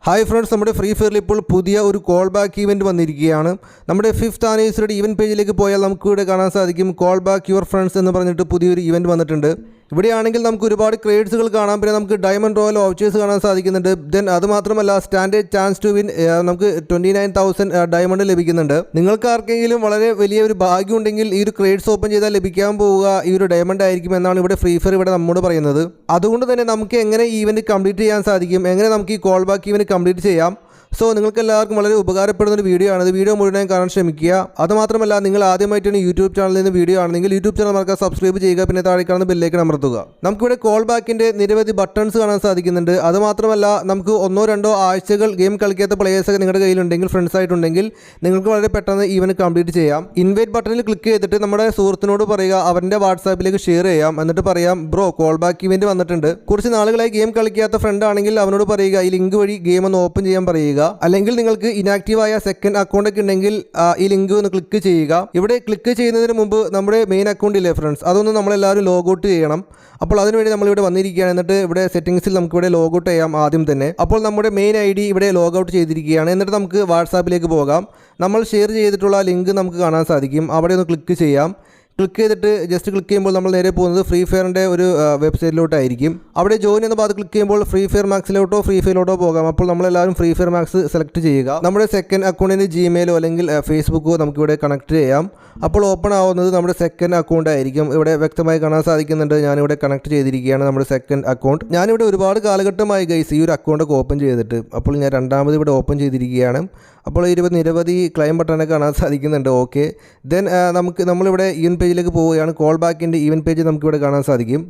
Hi friends, നമ്മുടെ free ഫയറിൽ ഇപ്പോൾ പുതിയ ഒരു കോൾ ബാക്ക് ഈവൻറ്റ് വന്നിരിക്കുകയാണ്. നമ്മുടെ 5th ആനിവേഴ്സറിയുടെ ഈവൻറ്റ് പേജിലേക്ക് പോയാൽ നമുക്ക് ഇവിടെ കാണാൻ സാധിക്കും കോൾ ബാക്ക് യുവർ ഫ്രണ്ട്സ് എന്ന് പറഞ്ഞിട്ട് പുതിയൊരു ഈവൻറ്റ് വന്നിട്ടുണ്ട്. ഇവിടെയാണെങ്കിൽ നമുക്ക് ഒരുപാട് ക്രേഡ്സുകൾ കാണാം, പിന്നെ നമുക്ക് ഡയമണ്ട് റോയൽ വൗച്ചേഴ്സ് കാണാൻ സാധിക്കുന്നുണ്ട്. ദെൻ അതുമാത്രമല്ല സ്റ്റാൻഡേർഡ് ചാൻസ് ടു വിൻ നമുക്ക് 29,000 ഡയമണ്ട് ലഭിക്കുന്നുണ്ട്. നിങ്ങൾക്ക് ആർക്കെങ്കിലും വളരെ വലിയ ഒരു ഭാഗ്യം ഉണ്ടെങ്കിൽ ഈ ഒരു ക്രേഡ്സ് ഓപ്പൺ ചെയ്താൽ ലഭിക്കാൻ പോവുക ഈ ഒരു ഡയമണ്ട് ആയിരിക്കും എന്നാണ് ഇവിടെ ഫ്രീ ഫയർ ഇവിടെ നമ്മോട് പറയുന്നത്. അതുകൊണ്ട് തന്നെ നമുക്ക് എങ്ങനെ ഈവൻറ്റ് കംപ്ലീറ്റ് ചെയ്യാൻ സാധിക്കും, എങ്ങനെ നമുക്ക് ഈ കോൾ ബാക്ക് ഈവൻറ്റ് കംപ്ലീറ്റ് ചെയ്യാം. സോ നിങ്ങൾക്ക് എല്ലാവർക്കും വളരെ ഉപകാരപ്പെടുന്ന ഒരു വീഡിയോ ആണ്. ഇത് വീഡിയോ മുഴുവൻ കാണാൻ ശ്രമിക്കുക. അതുമാത്രമല്ല നിങ്ങൾ ആദ്യമായിട്ടാണ് യൂട്യൂബ് ചാനലിൽ നിന്ന് വീഡിയോ ആണെങ്കിൽ യൂട്യൂബ് ചാനൽ മറക്കാതെ സബ്സ്ക്രൈബ് ചെയ്യുക, പിന്നെ താഴെ കാണുന്ന ബെല്ലേക്ക് അമർത്തുക. നമുക്കിവിടെ കോൾ ബാക്കിൻ്റെ നിരവധി ബട്ടൺസ് കാണാൻ സാധിക്കുന്നുണ്ട്. അതുമാത്രമല്ല നമുക്ക് 1-2 ആഴ്ചകൾ ഗെയിം കളിക്കാത്ത പ്ലേയേഴ്സൊക്കെ നിങ്ങളുടെ കയ്യിലുണ്ടെങ്കിൽ, ഫ്രണ്ട്സ് ആയിട്ടുണ്ടെങ്കിൽ നിങ്ങൾക്ക് വളരെ പെട്ടെന്ന് ഈവൻറ്റ് കംപ്ലീറ്റ് ചെയ്യാം. ഇൻവൈറ്റ് ബട്ടണിൽ ക്ലിക്ക് ചെയ്തിട്ട് നമ്മുടെ സുഹൃത്തിനോട് പറയുക, അവൻ്റെ വാട്സാപ്പിലേക്ക് ഷെയർ ചെയ്യാം. എന്നിട്ട് പറയാം, ബ്രോ കോൾ ബാക്ക് ഇവൻറ്റ് വന്നിട്ടുണ്ട്, കുറച്ച് നാളുകളായി ഗെയിം കളിക്കാത്ത ഫ്രണ്ട് ആണെങ്കിൽ അവനോട് പറയുക ഈ ലിങ്ക് വഴി ഗെയിം ഒന്ന് ഓപ്പൺ ചെയ്യാൻ പറയുക. അല്ലെങ്കിൽ നിങ്ങൾക്ക് ഇനാക്റ്റീവായ സെക്കൻഡ് അക്കൗണ്ട് ഒക്കെ ഉണ്ടെങ്കിൽ ഈ ലിങ്ക് ഒന്ന് ക്ലിക്ക് ചെയ്യുക. ഇവിടെ ക്ലിക്ക് ചെയ്യുന്നതിന് മുമ്പ് നമ്മുടെ മെയിൻ അക്കൗണ്ട് ഇല്ലേ ഫ്രണ്ട്സ്, അതൊന്ന് നമ്മളെല്ലാവരും ലോഗൗട്ട് ചെയ്യണം. അപ്പോൾ അതിനുവേണ്ടി നമ്മളിവിടെ വന്നിരിക്കുകയാണ്. എന്നിട്ട് ഇവിടെ സെറ്റിംഗ്സിൽ നമുക്കിവിടെ ലോഗൗട്ട് ചെയ്യാം ആദ്യം തന്നെ. അപ്പോൾ നമ്മുടെ മെയിൻ ID ഇവിടെ ലോഗൗട്ട് ചെയ്തിരിക്കുകയാണ്. എന്നിട്ട് നമുക്ക് വാട്സാപ്പിലേക്ക് പോകാം. നമ്മൾ ഷെയർ ചെയ്തിട്ടുള്ള ലിങ്ക് നമുക്ക് കാണാൻ സാധിക്കും. അവിടെ ഒന്ന് ക്ലിക്ക് ചെയ്യാം. ക്ലിക്ക് ചെയ്തിട്ട് ജസ്റ്റ് ക്ലിക്ക് ചെയ്യുമ്പോൾ നമ്മൾ നേരെ പോകുന്നത് ഫ്രീ ഫയറിൻ്റെ ഒരു വെബ്സൈറ്റിലോട്ടായിരിക്കും. അവിടെ ജോയിൻ എന്ന ഭാഗത്ത് ക്ലിക്ക് ചെയ്യുമ്പോൾ ഫ്രീ ഫയർ മാക്സിലോട്ടോ ഫ്രീ ഫയറിലോട്ടോ പോകാം. അപ്പോൾ നമ്മളെല്ലാവരും ഫ്രീ ഫയർ മാക്സ് സെലക്ട് ചെയ്യുക. നമ്മുടെ സെക്കൻഡ് അക്കൗണ്ടിന് ജിമെയിലോ അല്ലെങ്കിൽ ഫേസ്ബുക്കോ നമുക്കിവിടെ കണക്ട് ചെയ്യാം. അപ്പോൾ ഓപ്പൺ ആവുന്നത് നമ്മുടെ സെക്കൻഡ് അക്കൗണ്ട് ആയിരിക്കും. ഇവിടെ വ്യക്തമായി കാണാൻ സാധിക്കുന്നുണ്ട്. ഞാനിവിടെ കണക്ട് ചെയ്തിരിക്കുകയാണ് നമ്മുടെ സെക്കൻഡ് അക്കൗണ്ട്. ഞാനിവിടെ ഒരുപാട് കാലഘട്ടമായി ഗൈസ് ഈ ഒരു അക്കൗണ്ടൊക്കെ ഓപ്പൺ ചെയ്തിട്ട്. അപ്പോൾ ഞാൻ രണ്ടാമത് ഇവിടെ ഓപ്പൺ ചെയ്തിരിക്കുകയാണ്. അപ്പോൾ നിരവധി ക്ലൈം ബട്ടണൊക്കെ കാണാൻ സാധിക്കുന്നുണ്ട്. ഓക്കെ, ദെൻ നമ്മളിവിടെ ഈവൻ പേജിലേക്ക് പോവുകയാണ്. കോൾ ബാക്കിൻ്റെ ഈവൻ പേജ് നമുക്കിവിടെ കാണാൻ സാധിക്കും.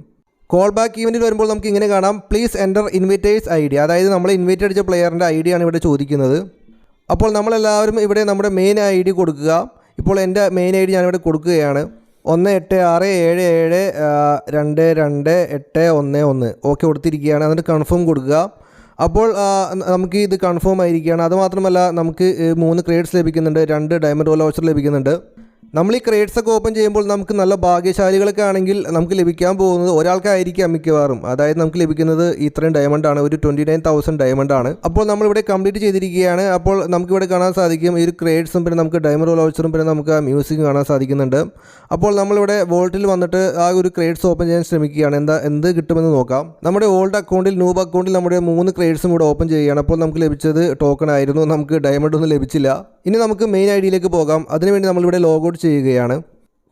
കോൾ ബാക്ക് ഈവൻറ്റിൽ വരുമ്പോൾ നമുക്ക് ഇങ്ങനെ കാണാം, പ്ലീസ് എൻ്റർ ഇൻവൈറ്റേഴ്സ് ID. അതായത് നമ്മൾ ഇൻവൈറ്റ് അടിച്ച പ്ലെയറിൻ്റെ ID ആണ് ഇവിടെ ചോദിക്കുന്നത്. അപ്പോൾ നമ്മളെല്ലാവരും ഇവിടെ നമ്മുടെ മെയിൻ ID കൊടുക്കുക. ഇപ്പോൾ എൻ്റെ മെയിൻ ID ഞാനിവിടെ കൊടുക്കുകയാണ്. 1867222811 ഓക്കെ കൊടുത്തിരിക്കുകയാണ്. എന്നിട്ട് കൺഫേം കൊടുക്കുക. അപ്പോൾ നമുക്ക് ഇത് കൺഫേം ആയിരിക്കുകയാണ്. അതുമാത്രമല്ല നമുക്ക് 3 ക്രേഡ്സ് ലഭിക്കുന്നുണ്ട്, 2 ഡയമണ്ട് റോയൽ വൗച്ചർ ലഭിക്കുന്നുണ്ട്. നമ്മൾ ഈ ക്രേഡ്സ് ഒക്കെ ഓപ്പൺ ചെയ്യുമ്പോൾ നമുക്ക് നല്ല ഭാഗ്യശാലികളൊക്കെ ആണെങ്കിൽ നമുക്ക് ലഭിക്കാൻ പോകുന്നത് ഒരാൾക്കായിരിക്കാം മിക്കവാറും. അതായത് നമുക്ക് ലഭിക്കുന്നത് ഇത്രയും ഡയമണ്ടാണ്, ഒരു 29,000 ഡയമണ്ടാണ്. അപ്പോൾ നമ്മളിവിടെ കംപ്ലീറ്റ് ചെയ്തിരിക്കുകയാണ്. അപ്പോൾ നമുക്കിവിടെ കാണാൻ സാധിക്കും ഈ ഒരു ക്രേഡ്സും പിന്നെ നമുക്ക് ഡയമണ്ട് റോയൽ വൗച്ചറും പിന്നെ നമുക്ക് മ്യൂസിക് കാണാൻ സാധിക്കുന്നുണ്ട്. അപ്പോൾ നമ്മളിവിടെ വോൾട്ടിൽ വന്നിട്ട് ആ ഒരു ക്രേഡ്സ് ഓപ്പൺ ചെയ്യാൻ ശ്രമിക്കുകയാണ്. എന്ത് കിട്ടുമെന്ന് നോക്കാം. നമ്മുടെ ഓൾഡ് അക്കൗണ്ടിൽ നൂബ് അക്കൗണ്ടിൽ നമ്മുടെ 3 ക്രേഡ്സും ഇവിടെ ഓപ്പൺ ചെയ്യുകയാണ്. അപ്പോൾ നമുക്ക് ലഭിച്ചത് ടോക്കൺ ആയിരുന്നു, നമുക്ക് ഡയമണ്ട് ഒന്നും ലഭിച്ചില്ല. ഇനി നമുക്ക് മെയിൻ IDയിലേക്ക് പോകാം. അതിനുവേണ്ടി നമ്മളിവിടെ ലോഗൗട്ട് ചെയ്യുകയാണ്.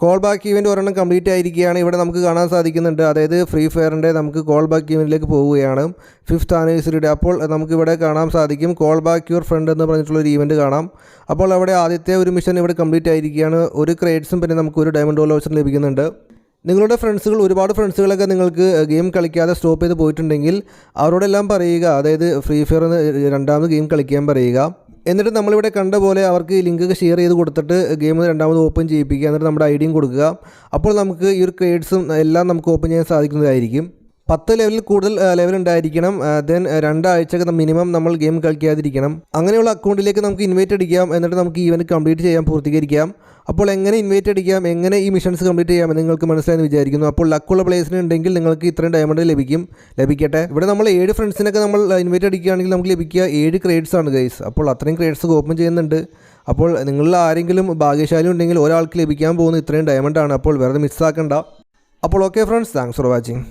കോൾ ബാക്ക് ഈവൻറ്റ് ഒരെണ്ണം കംപ്ലീറ്റ് ആയിരിക്കുകയാണ്. ഇവിടെ നമുക്ക് കാണാൻ സാധിക്കുന്നുണ്ട്, അതായത് ഫ്രീ ഫയറിൻ്റെ നമുക്ക് കോൾ ബാക്ക് ഈവൻറ്റിലേക്ക് പോവുകയാണ് 5th ആനിവേഴ്സറിയുടെ. അപ്പോൾ നമുക്കിവിടെ കാണാൻ സാധിക്കും കോൾ ബാക്ക് യുവർ ഫ്രണ്ട് എന്ന് പറഞ്ഞിട്ടുള്ളൊരു ഈവൻറ്റ് കാണാം. അപ്പോൾ അവിടെ ആദ്യത്തെ ഒരു മിഷൻ ഇവിടെ കംപ്ലീറ്റ് ആയിരിക്കുകയാണ്. ഒരു ക്രേഡ്സും പിന്നെ നമുക്ക് ഒരു ഡയമണ്ട് റോയൽ വൗച്ചർ ലഭിക്കുന്നുണ്ട്. നിങ്ങളുടെ ഫ്രണ്ട്സുകൾ, ഒരുപാട് ഫ്രണ്ട്സുകളൊക്കെ നിങ്ങൾക്ക് ഗെയിം കളിക്കാതെ സ്റ്റോപ്പ് ചെയ്ത് പോയിട്ടുണ്ടെങ്കിൽ അവരോടെല്ലാം പറയുക, അതായത് ഫ്രീ ഫയർ രണ്ടാമത് ഗെയിം കളിക്കാൻ പറയുക. എന്നിട്ട് നമ്മളിവിടെ കണ്ട പോലെ അവർക്ക് ലിങ്കൊക്കെ ഷെയർ ചെയ്ത് കൊടുത്തിട്ട് ഗെയിം രണ്ടാമത് ഓപ്പൺ ചെയ്യിപ്പിക്കുക. എന്നിട്ട് നമ്മുടെ IDയും കൊടുക്കുക. അപ്പോൾ നമുക്ക് ഈ ഒരു ക്രേഡ്സും എല്ലാം നമുക്ക് ഓപ്പൺ ചെയ്യാൻ സാധിക്കുന്നതായിരിക്കും. 10 ലെവലിൽ കൂടുതൽ ലെവൽ ഉണ്ടായിരിക്കണം. ദെൻ 2 ആഴ്ചക്ക് മിനിമം നമ്മൾ ഗെയിം കളിക്കാതിരിക്കണം. അങ്ങനെയുള്ള അക്കൗണ്ടിലേക്ക് നമുക്ക് ഇൻവൈറ്റ് അടിക്കാം. എന്നിട്ട് നമുക്ക് ഈവൻറ്റ് കംപ്ലീറ്റ് ചെയ്യാൻ പൂർത്തീകരിക്കാം. അപ്പോൾ എങ്ങനെ ഇൻവൈറ്റ് അടിക്കാം, എങ്ങനെ ഈ മിഷൻസ് കംപ്ലീറ്റ് ചെയ്യാമെന്ന് നിങ്ങൾക്ക് മനസ്സിലായെന്ന് വിചാരിക്കുന്നു. അപ്പോൾ ലക്കുള്ള പ്ലേസിന് ഉണ്ടെങ്കിൽ നിങ്ങൾക്ക് ഇത്രയും ഡയമണ്ട് ലഭിക്കട്ടെ. ഇവിടെ നമ്മൾ 7 ഫ്രണ്ട്സിനൊക്കെ നമ്മൾ ഇൻവൈറ്റ് അടിക്കുകയാണെങ്കിൽ നമുക്ക് ലഭിക്കുക 7 ക്രേഡ്സ് ആണ് ഗൈസ്. അപ്പോൾ അത്രയും ക്രേഡ്സ് ഓപ്പൺ ചെയ്യുന്നുണ്ട്. അപ്പോൾ നിങ്ങളിൽ ആരെങ്കിലും ഭാഗ്യശാലി ഉണ്ടെങ്കിൽ ഒരാൾക്ക് ലഭിക്കാൻ പോകുന്ന ഇത്രയും ഡയമണ്ടാണ്. അപ്പോൾ വെറുതെ മിസ്സാക്കണ്ട. അപ്പോൾ okay friends, thanks for watching.